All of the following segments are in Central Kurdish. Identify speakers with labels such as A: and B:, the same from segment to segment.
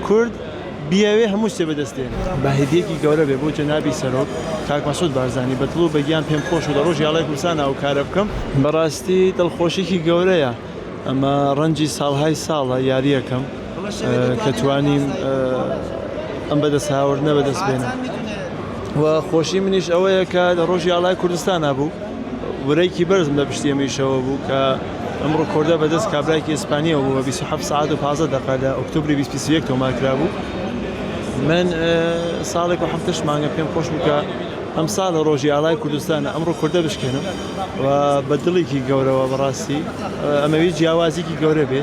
A: کورد بیاوێ هەموو شتێ بەدەستێن بە هێدیەکی گەورە بێ بۆ جەنابی سەرۆک کاک مەسعود بارزانی بەدڵ و بەگیان پێم خۆش و لە ڕۆژی هەڵای کوردستان ئەو کارە بکەم بەڕاستی دڵخۆشێکی گەورەیە ئەمە ڕەنجی ساڵهای ساڵە یاریەکەم کە توانیم ئەم بەدەست هاوردنە بەدەست بێنە و خۆشی منیش ئەوەیە کە لە ڕۆژی هەڵای کوردستانە بوو ورەیەکی بەرزم لە پشتی ئەمەیشەوە بوو کە ئەم ڕۆکۆردە بەدەست کابرایکی ئیسپانیەوە بوو بە 27 ساعت و 15 دقیقە لە ئۆکتۆبری 2021 تۆمارکرا بوو من ساڵێک و هەفتەش مانگە پێم خۆش بوو کە ئەم ساڵ لە ڕۆژی هەڵای کوردستانە ئەم ڕۆکۆردە بشکێنم و بە دڵێکی گەورەوە بەڕاستی ئەمەوی جیاوازێکی گەورە بێ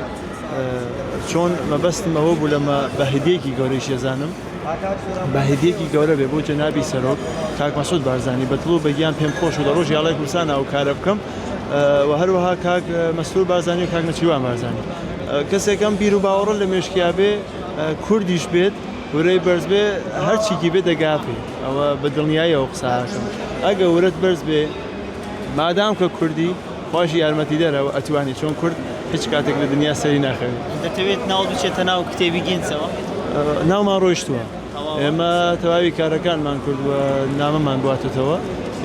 A: چۆن مەبەستم ئەوە بوو لەمە بە هێدیەکی گەورەی شێزانم بە هێدیەکی گەورە بێ بۆ جەنابی سەرۆک کاک مەسعود بارزانی بەدڵ و بەگیان پێم خۆش و لە ڕۆژی هەڵای کوردستانە ئەو کارە بکەم و هەروەها کاک مەسعود بارزانی و کاک نەچیروان بارزانی کەسێکم بیر و باوەڕە لە مێشکیا بێ کوردیش بێت ورەی بەرز بێ هەرچیکی بێ دەگاپێ ئەوە بە دڵنیاییەوە قساکەم ئەگە ورەت بەرز بێ مادام کە کوردی خۆشی یارمەتی دەرەوە ئەتوانی چۆن کورد هیچ کاتێک لە دنیا سەری ناخەوێت
B: دەتەوێت ناو بچێتە ناو کتێبی گینسەوە
A: ناومان ڕۆیشتووە ئێمە تەواوی کارەکانمان کردووە نامەمان بواتێتەوە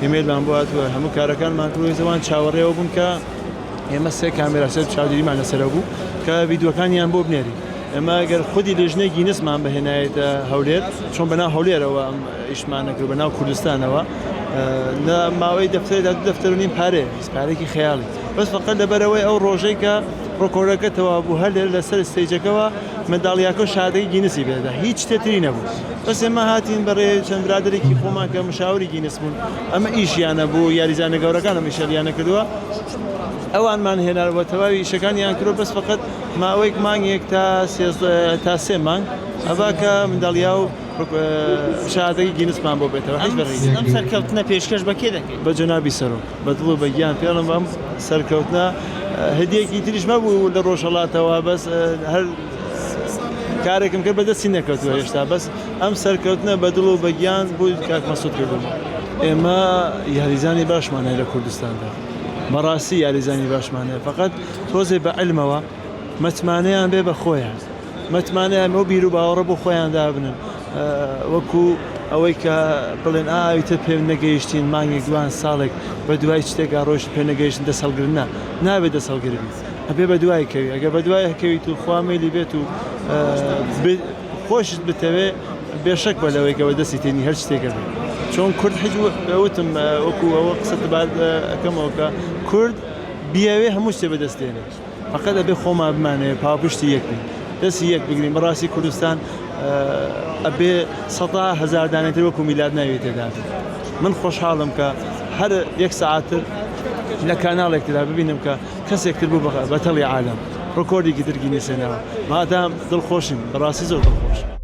A: ئیمێلمان بواتوە هەموو کارەکانمان کردووە زەوان چاوەڕێەوە بوون کە ئێمە سێ کامێرا سەر چاودێریمان لەسەرە بوو کە ڤیدیۆکانیان بۆ بنێری ئەمە ئەگەر خودی لێژنەی گینسمان بهێنایەتە هەولێر چۆن بەناو هەولێرەوە ئەم ئیشمان نەکرد بەناو کوردستانەوە لە ماوەی دەفتەرێدا دەفتەر و نیم پارێ پارێکی خەیاڵی بەس فقط لەبەرەوەی ئەو ڕۆژەی کە ڕۆکۆردەکە تەوا بوو هەلێر لەسەر ستێجەکەەوە منداڵیاکە و شادەی گینسی بێدا هیچ شتێتری نەبوو بەس ئێمە هاتین بەڕێ چەند برادێکی خۆمان کە مشاوری گینس بوون ئەمە ئیشیانە بوو یاریزانە گەورەکان ئەمە ئیشەلیانە کردووە ئەوانمان هێنارەوە تەواوی ئیشەکانیان کردو بەس فقط ماوەیەک مانگێک تا سێ مانگ ئەوا کە منداڵیا و شادەی گینسمان بۆ بێتەوە هیچ بەڕێ
B: ئەم سەرکەوتنە پێشکەش بە کێ دەکەیت
A: بە جەنابی سەرۆک بەدڵ و بەگیان پێڵم بەم سەرکەوتنە هەدیەکی تریش مەبوو لە ڕۆژهەڵاتەوە بەس هەر کارێکم کرد بەدەستی نەکەوتووە هێشتا بەس ئەم سەرکەوتنە بەدڵ و بەگیان بووی کاک مەسعود کردوم ئێمە یاریزانی باشمانە لە کوردستاندا بەڕاستی یاریزانی باشمانەیە فقط تۆزێ بە علمەوە مەتمانەیان بێ بە خۆیان مەتمانەیان ئەو بیر و باوەڕە بۆ خۆیان دابنن وەکو ئەوەی کە بڵێن ئاویتر پێ نەگەیشتین مانگێک دوان ساڵێک بە دوای شتێکا ڕۆژ پێ نەگەیشتن دەسەڵگرنا نابێت دەسەڵگربی ئەبێ بە دوای کەوی ئەگە بە دوای هەکەویت و خوامیلی بێت و خۆشت بتەوێ بێشەک بە لەوەی کەەوە دەستی تێنی هەر شتێکە بێت چۆن کورد هیچ وتم وەکو ئەوە قسەت بعد ئەەکەمەوە کە کورد بیاوێ هەموو شتێ بەدەستێنێت فقط ئەبێ خۆمان بمانەوێ پاپشتی یەک بین دەستی یەک بگرین بەڕاستی کوردستان ئەبێ سەدا هەزار دانێتر وەکو میلاد ناوێت تێدا من خۆشحاڵم کە هەر یەک ساعتر لە کاناڵێکترا ببینم کە کەسێکتر بوو بەتەڵی عالەم ڕۆکۆردێکی تر گینەسێنەوە مادام دڵخۆشین بەڕاستی زۆر دڵخۆش